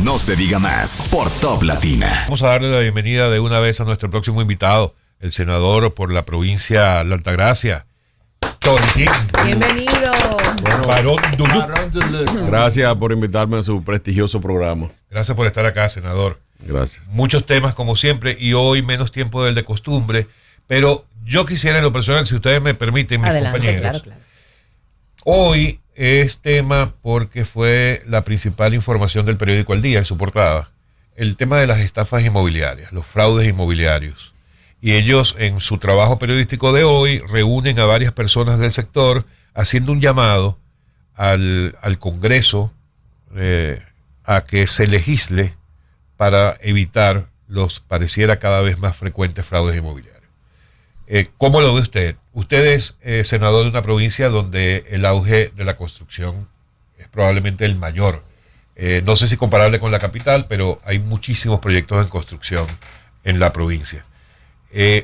No se diga más por Top Latina. Vamos a darle la bienvenida de una vez a nuestro próximo invitado, el senador por la provincia de Altagracia, Toriquín. Bienvenido. Barón Duluc. Gracias por invitarme a su prestigioso programa. Gracias por estar acá, senador. Gracias. Muchos temas como siempre y hoy menos tiempo del de costumbre, pero yo quisiera en lo personal, si ustedes me permiten, mis compañeros. Claro. Hoy es tema porque fue la principal información del periódico El Día en su portada, el tema de las estafas inmobiliarias, los fraudes inmobiliarios. Y ellos en su trabajo periodístico de hoy reúnen a varias personas del sector haciendo un llamado al Congreso a que se legisle para evitar los pareciera cada vez más frecuentes fraudes inmobiliarios. ¿Cómo lo ve usted? Usted es senador de una provincia donde el auge de la construcción es probablemente el mayor. No sé si comparable con la capital, pero hay muchísimos proyectos en construcción en la provincia.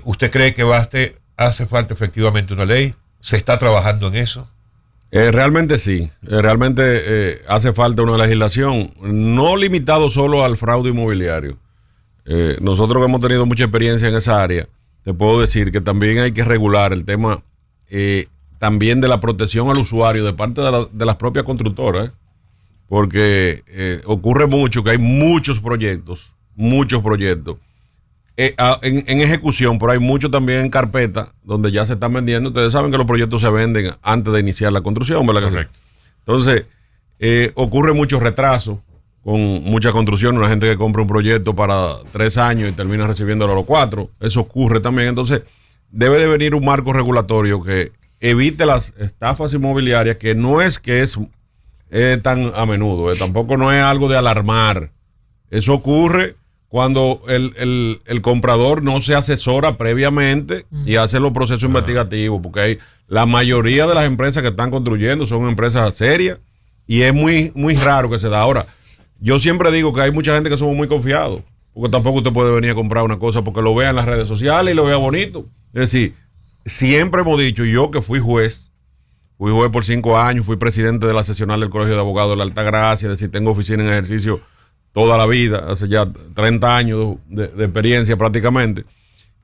¿Usted cree que hace falta efectivamente una ley? ¿Se está trabajando en eso? Realmente sí. Realmente hace falta una legislación, no limitado solo al fraude inmobiliario. Nosotros que hemos tenido mucha experiencia en esa área, te puedo decir que también hay que regular el tema también de la protección al usuario de parte de las propias constructoras, porque ocurre mucho que hay muchos proyectos en ejecución, pero hay muchos también en carpeta donde ya se están vendiendo. Ustedes saben que los proyectos se venden antes de iniciar la construcción, ¿verdad? Correcto. Entonces, ocurre mucho retraso con mucha construcción, una gente que compra un proyecto para 3 años y termina recibiéndolo a los 4. Eso ocurre también. Entonces, debe de venir un marco regulatorio que evite las estafas inmobiliarias, que no es que es tan a menudo, tampoco no es algo de alarmar. Eso ocurre cuando el comprador no se asesora previamente y hace los procesos investigativos, porque la mayoría de las empresas que están construyendo son empresas serias y es muy, muy raro que se da. Ahora, yo siempre digo que hay mucha gente que somos muy confiados, porque tampoco usted puede venir a comprar una cosa porque lo vea en las redes sociales y lo vea bonito. Es decir, siempre hemos dicho, yo que fui juez por 5 años, fui presidente de la seccional del Colegio de Abogados de la Altagracia, es decir, tengo oficina en ejercicio toda la vida, hace ya 30 años de experiencia prácticamente.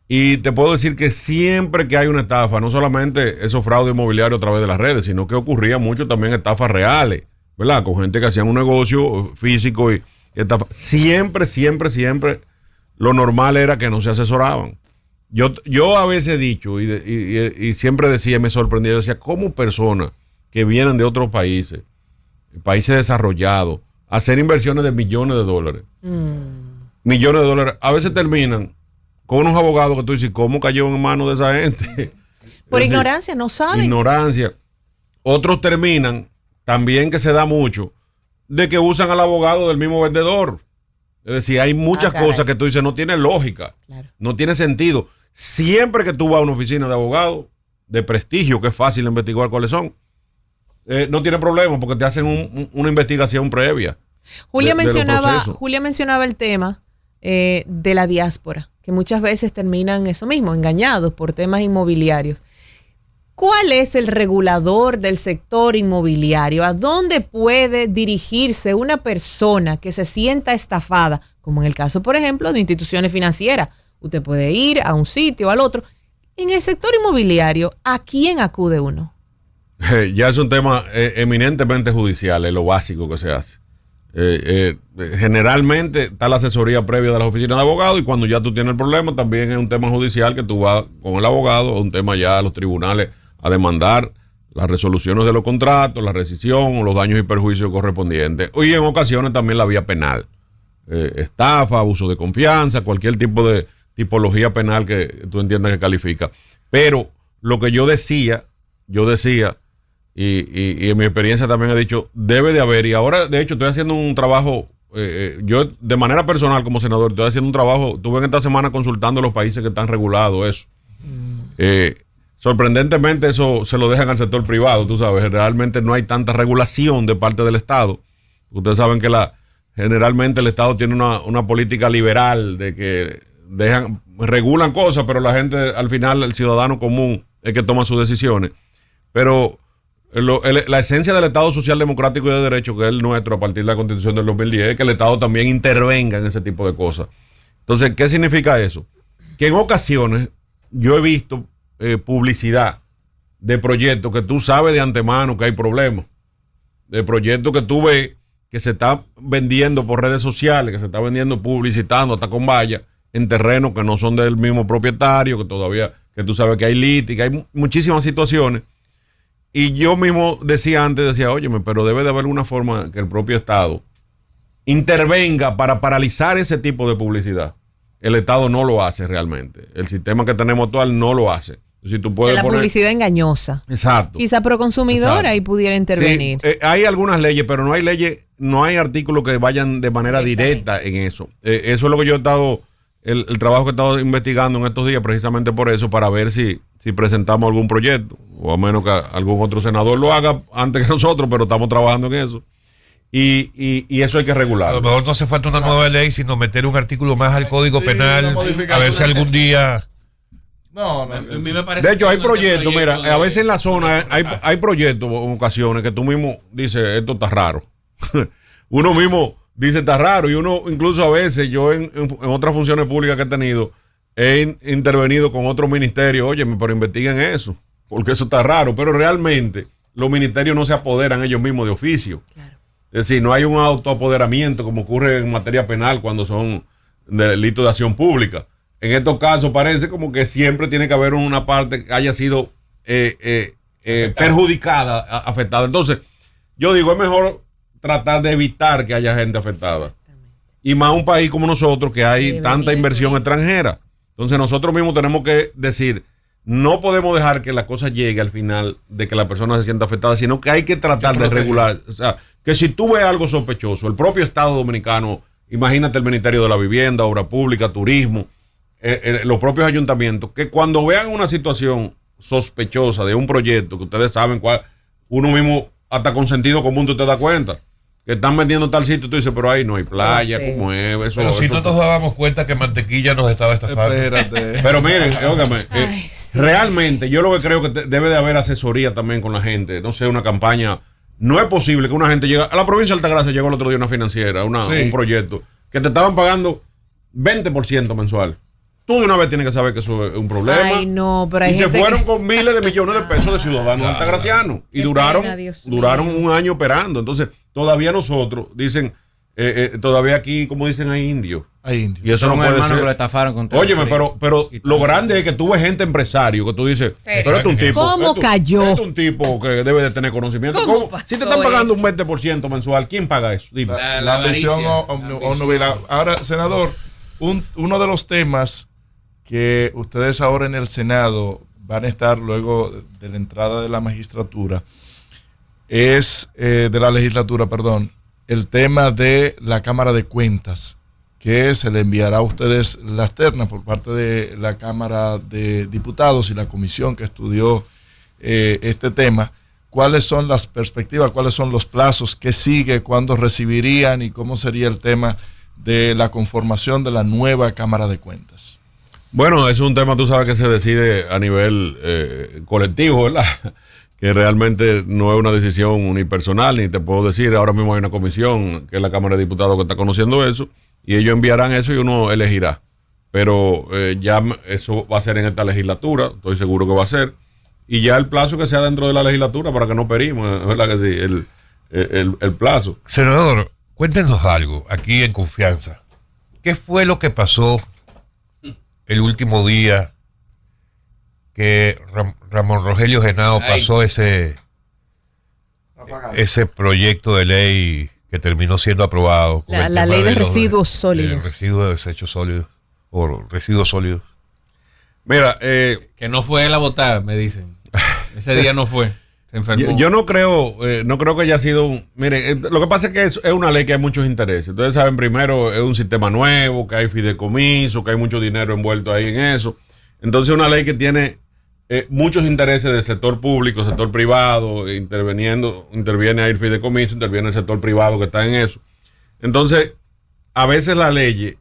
Y te puedo decir que siempre que hay una estafa, no solamente esos fraudes inmobiliarios a través de las redes, sino que ocurría mucho también estafas reales, ¿verdad? Con gente que hacían un negocio físico y estafa. Siempre lo normal era que no se asesoraban. Yo a veces he dicho y siempre decía, me sorprendía, yo decía, ¿cómo personas que vienen de otros países desarrollados, hacer inversiones de millones de dólares, a veces terminan con unos abogados que tú dices, ¿cómo cayó en manos de esa gente? Por ignorancia, no saben. Ignorancia. Otros terminan, también que se da mucho, de que usan al abogado del mismo vendedor. Es decir, hay muchas cosas que tú dices, no tiene lógica, no tiene sentido. Siempre que tú vas a una oficina de abogado de prestigio, que es fácil investigar cuáles son, no tiene problema porque te hacen una investigación previa. Julia mencionaba el tema de la diáspora, que muchas veces terminan eso mismo, engañados por temas inmobiliarios. ¿Cuál es el regulador del sector inmobiliario? ¿A dónde puede dirigirse una persona que se sienta estafada? Como en el caso, por ejemplo, de instituciones financieras. Usted puede ir a un sitio o al otro. En el sector inmobiliario, ¿a quién acude uno? Ya es un tema eminentemente judicial, es lo básico que se hace. Generalmente está la asesoría previa de las oficinas de abogados y cuando ya tú tienes el problema también es un tema judicial que tú vas con el abogado, un tema ya a los tribunales a demandar las resoluciones de los contratos, la rescisión o los daños y perjuicios correspondientes. Y en ocasiones también la vía penal. Estafa, abuso de confianza, cualquier tipo de tipología penal que tú entiendas que califica. Pero lo que yo decía, y en mi experiencia también he dicho, debe de haber, y ahora de hecho estoy haciendo un trabajo, yo de manera personal como senador, estoy haciendo un trabajo, estuve en esta semana consultando los países que están regulados eso. Sorprendentemente eso se lo dejan al sector privado, tú sabes, realmente no hay tanta regulación de parte del Estado. Ustedes saben que generalmente el Estado tiene una política liberal de que regulan cosas, pero la gente, al final, el ciudadano común es que toma sus decisiones. Pero la esencia del Estado Social Democrático y de Derecho, que es el nuestro a partir de la Constitución del 2010, es que el Estado también intervenga en ese tipo de cosas. Entonces, ¿qué significa eso? Que en ocasiones yo he visto publicidad de proyectos que tú sabes de antemano que hay problemas, de proyectos que tú ves que se está vendiendo por redes sociales, que se está vendiendo publicitando hasta con vallas en terrenos que no son del mismo propietario, que todavía, que tú sabes que hay litis, que hay muchísimas situaciones. Y yo mismo decía antes, óyeme, pero debe de haber una forma que el propio Estado intervenga para paralizar ese tipo de publicidad. El Estado no lo hace realmente. El sistema que tenemos actual no lo hace. Si tú puedes la publicidad engañosa. Exacto. Quizá pro consumidor ahí pudiera intervenir. Sí, hay algunas leyes, pero no hay leyes, no hay artículos que vayan de manera directa en eso. Eso es lo que yo he estado, el trabajo que he estado investigando en estos días, precisamente por eso, para ver si presentamos algún proyecto, o a menos que algún otro senador lo haga antes que nosotros, pero estamos trabajando en eso. Y eso hay que regular. A lo mejor no hace falta una nueva ley, sino meter un artículo más al Código Penal, a ver si algún día... No, a mí me parece. De hecho, hay proyectos, mira, a veces en la zona hay proyectos en ocasiones que tú mismo dices, esto está raro. Uno mismo dice, está raro, y uno incluso a veces, yo en otras funciones públicas que he tenido, he intervenido con otros ministerios, oye, pero investiguen eso, porque eso está raro, pero realmente los ministerios no se apoderan ellos mismos de oficio. Claro. Es decir, no hay un autoapoderamiento como ocurre en materia penal cuando son delitos de acción pública. En estos casos parece como que siempre tiene que haber una parte que haya sido perjudicada, afectada. Entonces, yo digo, es mejor tratar de evitar que haya gente afectada. Y más un país como nosotros, que hay tanta inversión extranjera. Entonces, nosotros mismos tenemos que decir, no podemos dejar que la cosa llegue al final de que la persona se sienta afectada, sino que hay que tratar de regular. O sea, que si tú ves algo sospechoso, el propio Estado Dominicano, imagínate el Ministerio de la Vivienda, Obra Pública, Turismo, los propios ayuntamientos, que cuando vean una situación sospechosa de un proyecto, que ustedes saben cuál, uno mismo, hasta con sentido común, tú te das cuenta, que están vendiendo tal sitio, tú dices, pero ahí no hay playa, ¿cómo es? Eso, pero si no nos dábamos cuenta que Mantequilla nos estaba estafando. Espérate. Pero miren, óigame, realmente yo lo que creo que debe de haber asesoría también con la gente, no sé, una campaña. No es posible que una gente llegue, a la provincia de Altagracia llegó el otro día una financiera, un proyecto, que te estaban pagando 20% mensual. Tú de una vez tienes que saber que eso es un problema. Ay, no, pero hay y gente se fueron con miles de millones de pesos de ciudadanos altagracianos. Y duraron un año operando. Entonces, todavía nosotros, dicen, todavía aquí, como dicen, hay indios. Hay indios. Y eso no puede ser. Que lo estafaron con óyeme, pero lo grande es que tú ves gente empresario, que tú dices, pero este es un tipo. ¿Cómo cayó? Este es un tipo que debe de tener conocimiento. Si te están pagando un 20% mensual, ¿quién paga eso? Dime. La ambición omnubila. Ahora, senador, uno de los temas que ustedes ahora en el Senado van a estar luego de la entrada de la magistratura de la legislatura, el tema de la Cámara de Cuentas, que se le enviará a ustedes las ternas por parte de la Cámara de Diputados y la comisión que estudió este tema. ¿Cuáles son las perspectivas? ¿Cuáles son los plazos? ¿Qué sigue? ¿Cuándo recibirían? ¿Y cómo sería el tema de la conformación de la nueva Cámara de Cuentas? Bueno, es un tema, tú sabes, que se decide a nivel colectivo, ¿verdad? Que realmente no es una decisión unipersonal, ni te puedo decir, ahora mismo hay una comisión, que es la Cámara de Diputados, que está conociendo eso, y ellos enviarán eso y uno elegirá. Pero ya eso va a ser en esta legislatura, estoy seguro que va a ser, y ya el plazo que sea dentro de la legislatura para que no perimos, ¿verdad que sí? El plazo. Senador, cuéntenos algo, aquí en confianza. ¿Qué fue lo que pasó el último día que Ramón Rogelio Genao pasó ese proyecto de ley que terminó siendo aprobado? La ley de residuos sólidos. Residuos de desechos sólidos o residuos sólidos. Mira, que no fue él a votar, me dicen. Ese día no fue. Se enfermó. Yo no creo que haya sido miren, lo que pasa es que es una ley que hay muchos intereses. Ustedes saben, primero, es un sistema nuevo, que hay fideicomiso, que hay mucho dinero envuelto ahí en eso. Entonces, una ley que tiene muchos intereses del sector público, sector privado, interviene ahí el fideicomiso, interviene el sector privado que está en eso. Entonces, a veces la ley,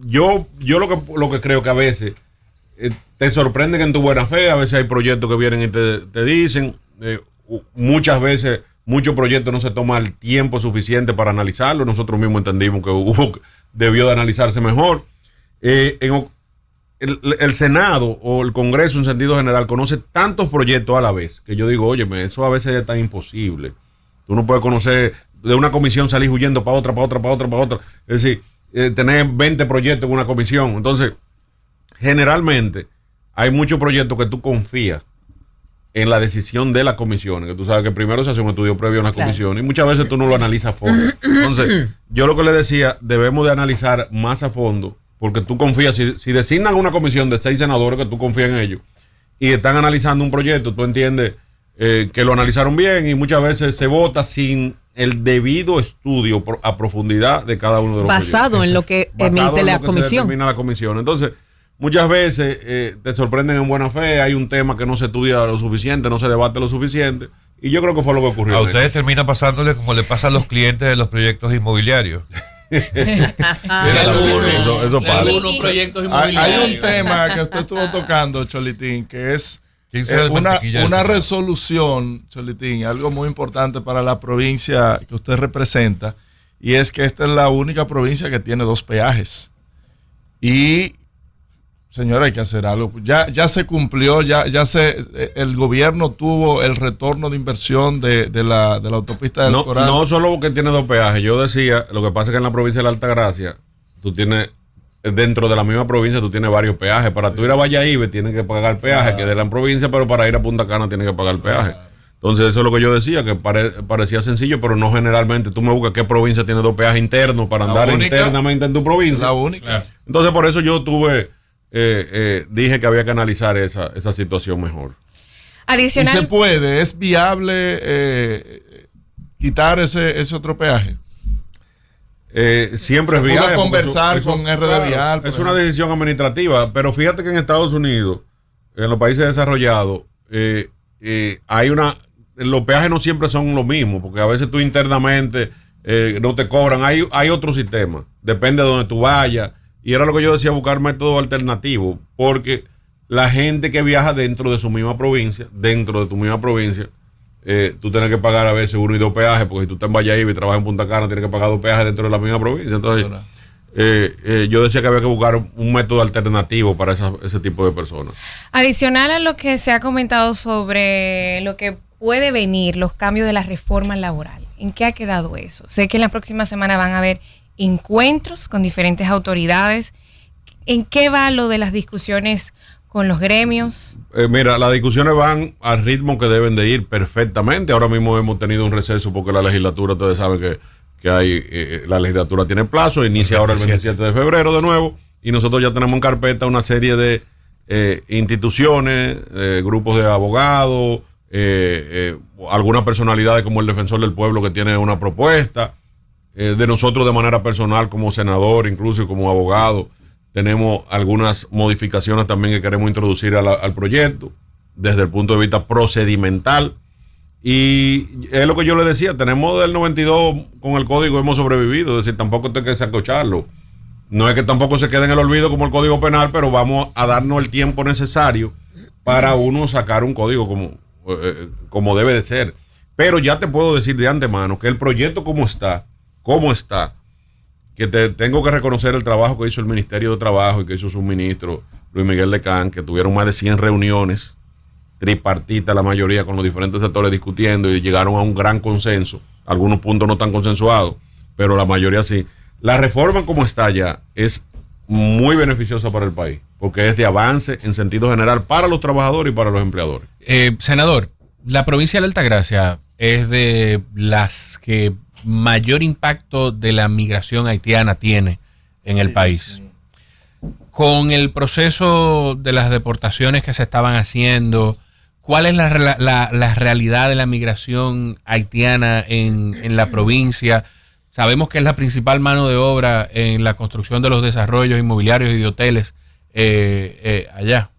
yo lo que creo que a veces te sorprenden en tu buena fe. A veces hay proyectos que vienen y te dicen, muchas veces muchos proyectos no se toma el tiempo suficiente para analizarlo. Nosotros mismos entendimos que debió de analizarse mejor. El Senado o el Congreso en sentido general conoce tantos proyectos a la vez que yo digo, óyeme, eso a veces es tan imposible. Tú no puedes conocer, de una comisión salir huyendo para otra. Es decir, tener 20 proyectos en una comisión. Entonces, generalmente hay muchos proyectos que tú confías en la decisión de la comisión, que tú sabes que primero se hace un estudio previo a una comisión y muchas veces tú no lo analizas a fondo. Entonces, yo lo que le decía, debemos de analizar más a fondo, porque tú confías, si designan una comisión de 6 senadores que tú confías en ellos y están analizando un proyecto, tú entiendes que lo analizaron bien y muchas veces se vota sin el debido estudio a profundidad de cada uno de los basado proyectos. En lo que emite la comisión. Determina la comisión. Entonces, muchas veces te sorprenden en buena fe, hay un tema que no se estudia lo suficiente, no se debate lo suficiente, y yo creo que fue lo que ocurrió. A ustedes termina pasándole como le pasa a los clientes de los proyectos inmobiliarios. Eso pasa. Algunos proyectos inmobiliarios. Hay un tema que usted estuvo tocando, Cholitín, que es una resolución, Cholitín, algo muy importante para la provincia que usted representa, y es que esta es la única provincia que tiene 2 peajes. Y señora, hay que hacer algo. Ya se cumplió, el gobierno tuvo el retorno de inversión de la autopista del Coral. No solo que tiene 2 peajes. Yo decía, lo que pasa es que en la provincia de la Altagracia, tú tienes, dentro de la misma provincia, tú tienes varios peajes. Para tú ir a Valladolid tienes que pagar peaje, que de la provincia, pero para ir a Punta Cana tienes que pagar peaje. Entonces, eso es lo que yo decía, que parecía sencillo, pero no generalmente. Tú me buscas qué provincia tiene 2 peajes internos para andar internamente en tu provincia. La única. Entonces, por eso yo dije que había que analizar esa situación mejor. Adicional. ¿Y se puede? ¿Es viable quitar ese otro peaje? Siempre es viable. Conversar con RD Vial. Es una decisión administrativa, pero fíjate que en Estados Unidos, en los países desarrollados, los peajes no siempre son lo mismo, porque a veces tú internamente no te cobran. Hay otro sistema, depende de donde tú vayas. Y era lo que yo decía, buscar métodos alternativos, porque la gente que viaja dentro de tu misma provincia, tú tienes que pagar a veces 1 y 2 peajes, porque si tú estás en Valladolid y trabajas en Punta Cana, tienes que pagar 2 peajes dentro de la misma provincia. Entonces, yo decía que había que buscar un método alternativo para ese tipo de personas. Adicional a lo que se ha comentado sobre lo que puede venir, los cambios de la reforma laboral, ¿en qué ha quedado eso? Sé que en la próxima semana van a haber encuentros con diferentes autoridades. ¿En qué va lo de las discusiones con los gremios? Mira, las discusiones van al ritmo que deben de ir perfectamente. Ahora mismo hemos tenido un receso porque la legislatura, ustedes saben que la legislatura tiene plazo, inicia ahora el 27 de febrero de nuevo, y nosotros ya tenemos en carpeta una serie de instituciones, grupos de abogados, algunas personalidades como el Defensor del Pueblo que tiene una propuesta. De nosotros de manera personal como senador, incluso y como abogado, tenemos algunas modificaciones también que queremos introducir al proyecto desde el punto de vista procedimental. Y es lo que yo le decía, tenemos del 92 con el código, hemos sobrevivido, es decir, tampoco hay que sacocharlo. No es que tampoco se quede en el olvido como el Código Penal, pero vamos a darnos el tiempo necesario para uno sacar un código como debe de ser. Pero ya te puedo decir de antemano que el proyecto como está, que tengo que reconocer el trabajo que hizo el Ministerio de Trabajo y que hizo su ministro Luis Miguel Lecán, que tuvieron más de 100 reuniones tripartitas, la mayoría con los diferentes sectores discutiendo, y llegaron a un gran consenso. Algunos puntos no están consensuados, pero la mayoría sí. La reforma como está ya es muy beneficiosa para el país, porque es de avance en sentido general para los trabajadores y para los empleadores. Senador, la provincia de Altagracia es de las que mayor impacto de la migración haitiana tiene en el país. Con el proceso de las deportaciones que se estaban haciendo, ¿cuál es la realidad de la migración haitiana en la provincia? Sabemos que es la principal mano de obra en la construcción de los desarrollos inmobiliarios y de hoteles allá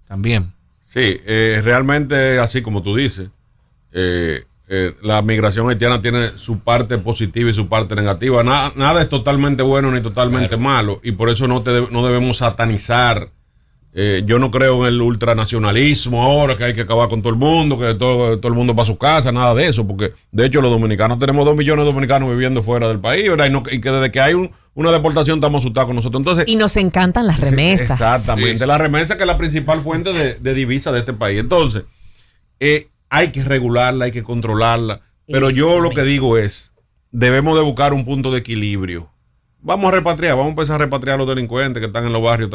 también. Sí, realmente así como tú dices, la migración haitiana tiene su parte positiva y su parte negativa. Nada es totalmente bueno ni totalmente malo, y por eso no debemos satanizar Yo no creo en el ultranacionalismo ahora, que hay que acabar con todo el mundo, que todo el mundo para su casa, nada de eso, porque de hecho los dominicanos tenemos 2 millones de dominicanos viviendo fuera del país, ¿verdad? Y que desde que hay una deportación estamos asustados con nosotros. Entonces, y nos encantan las remesas. Exactamente, sí. La remesa que es la principal fuente de divisa de este país. Entonces, hay que regularla, hay que controlarla, pero yo lo que digo es, debemos de buscar un punto de equilibrio. Vamos a repatriar, vamos a empezar a repatriar a los delincuentes que están en los barrios,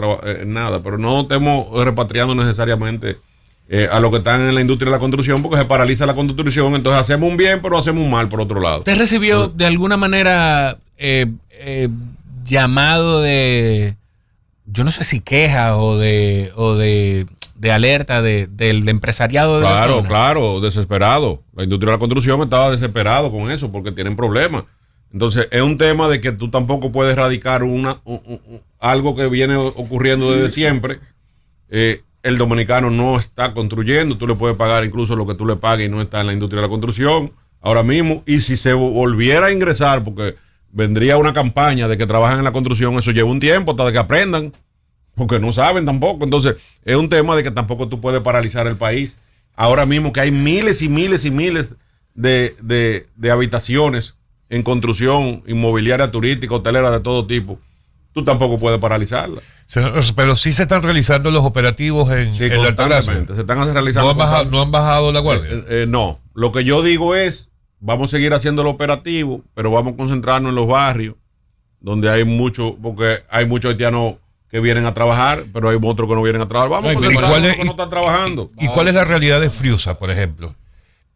nada, pero no estemos repatriando necesariamente a los que están en la industria de la construcción, porque se paraliza la construcción, entonces hacemos un bien, pero hacemos un mal por otro lado. ¿Usted recibió de alguna manera llamado de, yo no sé si queja o de alerta del empresariado de la zona? Claro, desesperado. La industria de la construcción estaba desesperado con eso, porque tienen problemas. Entonces, es un tema de que tú tampoco puedes erradicar algo que viene ocurriendo desde siempre. El dominicano no está construyendo, tú le puedes pagar incluso lo que tú le pagues y no está en la industria de la construcción ahora mismo. Y si se volviera a ingresar, porque vendría una campaña de que trabajan en la construcción, eso lleva un tiempo hasta de que aprendan, porque no saben tampoco. Entonces, es un tema de que tampoco tú puedes paralizar el país. Ahora mismo que hay miles y miles y miles de habitaciones en construcción inmobiliaria, turística, hotelera, de todo tipo, tú tampoco puedes paralizarla. Pero sí se están realizando los operativos en la Altagracia. Se están realizando. ¿No han bajado la guardia? No. Lo que yo digo es, vamos a seguir haciendo el operativo, pero vamos a concentrarnos en los barrios donde hay mucho, porque hay muchos haitianos que vienen a trabajar, pero hay otros que no vienen a trabajar. Vamos a concentrarnos en los que no están trabajando. ¿Y cuál es la realidad de Friusa, por ejemplo?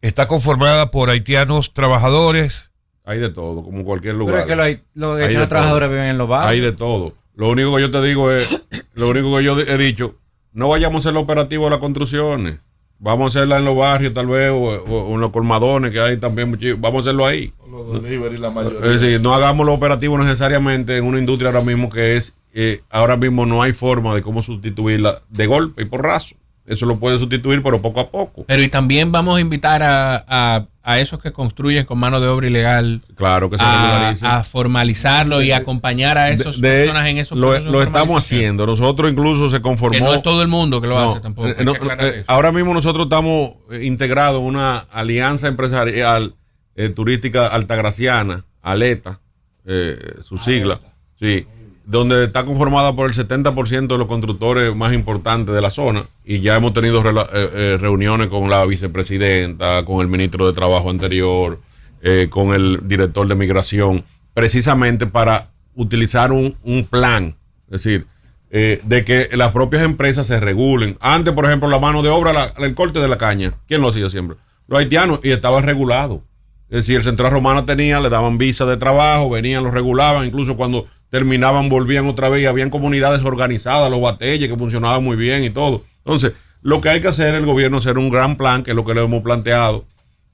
¿Está conformada por haitianos trabajadores? Hay de todo, como cualquier lugar. Pero es que los haitianos trabajadores viven en los barrios. Hay de todo. Lo único que yo te digo es, lo único que yo he dicho, no vayamos a hacer el operativo de las construcciones. Vamos a hacerla en los barrios tal vez, o en los colmadones que hay también. Vamos a hacerlo ahí. Los delivery, la mayoría. Es decir, no hagamos los operativos necesariamente en una industria ahora mismo que es, ahora mismo no hay forma de cómo sustituirla de golpe y porrazo. Eso lo puede sustituir, pero poco a poco. Pero y también vamos a invitar a esos que construyen con mano de obra ilegal. Claro, que se regularicen. A formalizarlo y acompañar a esas personas en esos procesos. Lo estamos haciendo. Nosotros incluso se conformó. Que no es todo el mundo que lo hace tampoco. Ahora mismo nosotros estamos integrados en una alianza empresarial turística altagraciana, ALETA, su sigla. Sí. Donde está conformada por el 70% de los constructores más importantes de la zona, y ya hemos tenido reuniones con la vicepresidenta, con el ministro de Trabajo anterior, con el director de Migración, precisamente para utilizar un plan, es decir, de que las propias empresas se regulen. Antes, por ejemplo, la mano de obra, el corte de la caña, ¿quién lo hacía siempre? Los haitianos, y estaba regulado. Es decir, el Central Romana le daban visa de trabajo, venían, los regulaban, incluso cuando terminaban, volvían otra vez, y habían comunidades organizadas, los batelles que funcionaban muy bien y todo. Entonces, lo que hay que hacer el gobierno es hacer un gran plan, que es lo que le hemos planteado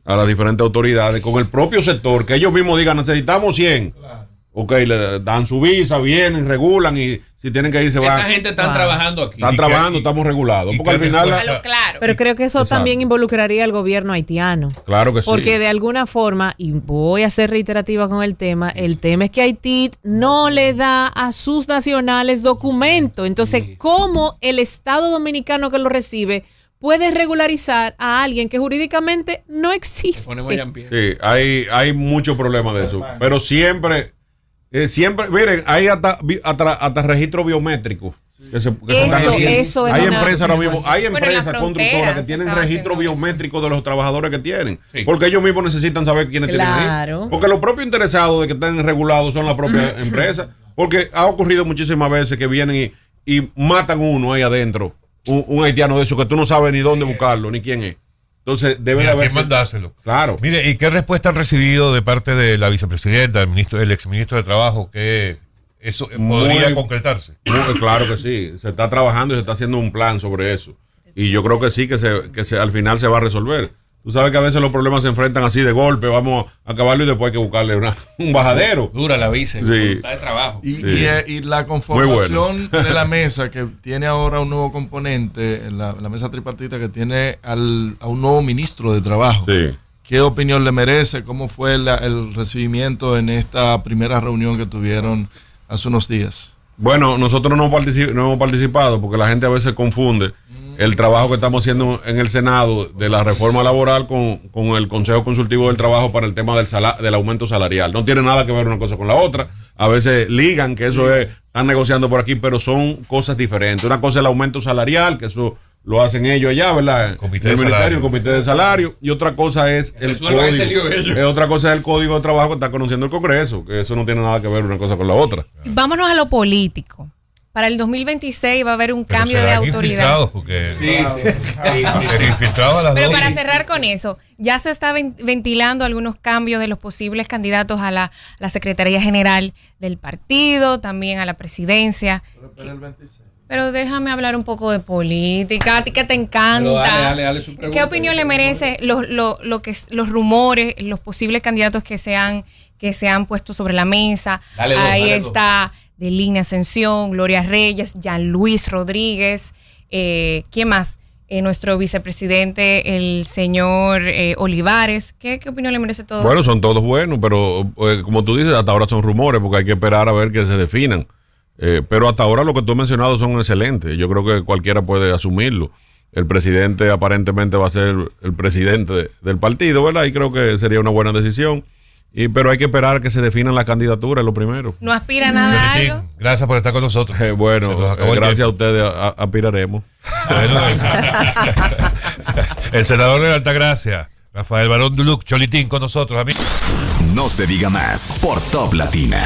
a las diferentes autoridades, con el propio sector, que ellos mismos digan, necesitamos 100. Claro. Ok, le dan su visa, vienen, regulan, y si tienen que ir se van. Esta gente está trabajando aquí. Están trabajando, estamos regulados. Porque al final. Claro. Pero creo que eso también involucraría al gobierno haitiano. Claro que sí. Porque de alguna forma, y voy a ser reiterativa con el tema es que Haití no le da a sus nacionales documento. Entonces, ¿cómo el Estado dominicano que lo recibe puede regularizar a alguien que jurídicamente no existe? Sí, hay muchos problemas de eso. Pero siempre, miren, hay hasta registro biométrico. Eso hay empresas ahora mismo, hay empresas constructoras que tienen registro biométrico de los trabajadores que tienen. Sí. Porque ellos mismos necesitan saber quiénes tienen ahí. Porque los propios interesados de que estén regulados son las propias empresas. Porque ha ocurrido muchísimas veces que vienen y matan uno ahí adentro. Un haitiano de eso que tú no sabes ni dónde buscarlo, ni quién es. Entonces debe de haber. Mandárselo. Claro. Mire, ¿y qué respuesta han recibido de parte de la vicepresidenta, el exministro de Trabajo, que eso podría concretarse? Claro que sí. Se está trabajando y se está haciendo un plan sobre eso. Y yo creo que sí, que al final se va a resolver. Tú sabes que a veces los problemas se enfrentan así de golpe, vamos a acabarlo y después hay que buscarle un bajadero. Dura la vice, está de trabajo. Y la conformación de la mesa, que tiene ahora un nuevo componente, la mesa tripartita, que tiene a un nuevo ministro de Trabajo. Sí. ¿Qué opinión le merece? ¿Cómo fue el recibimiento en esta primera reunión que tuvieron hace unos días? Bueno, nosotros no hemos participado porque la gente a veces confunde el trabajo que estamos haciendo en el Senado de la reforma laboral con el Consejo Consultivo del Trabajo para el tema del aumento salarial. No tiene nada que ver una cosa con la otra. A veces ligan que eso están negociando por aquí, pero son cosas diferentes. Una cosa es el aumento salarial, que eso lo hacen ellos allá, ¿verdad? Comité de salario. Y otra cosa es el código. Otra cosa es el código de trabajo que está conociendo el Congreso, que eso no tiene nada que ver una cosa con la otra. Vámonos a lo político. Para el 2026 va a haber un cambio de autoridad. Pero para cerrar con eso, ya se está ventilando algunos cambios de los posibles candidatos a la Secretaría General del partido, también a la presidencia. Pero déjame hablar un poco de política, a ti que te encanta. Dale su pregunta. ¿Qué opinión le merece los rumores, los posibles candidatos que se han puesto sobre la mesa? Ahí está Delina Ascensión, Gloria Reyes, Jean Luis Rodríguez, ¿quién más? Nuestro vicepresidente, el señor Olivares. ¿Qué opinión le merece todo? Bueno, son todos buenos, pero como tú dices, hasta ahora son rumores porque hay que esperar a ver que se definan. Pero hasta ahora lo que tú has mencionado son excelentes. Yo creo que cualquiera puede asumirlo. El presidente aparentemente va a ser el presidente del partido, ¿verdad? Y creo que sería una buena decisión. Pero hay que esperar a que se definan las candidaturas, lo primero. ¿No aspira nada a algo? Gracias por estar con nosotros. Gracias a ustedes aspiraremos. Bueno, el senador de la Altagracia, Rafael Barón Duluc, Cholitín, con nosotros, amigos. No se diga más por Top Latina.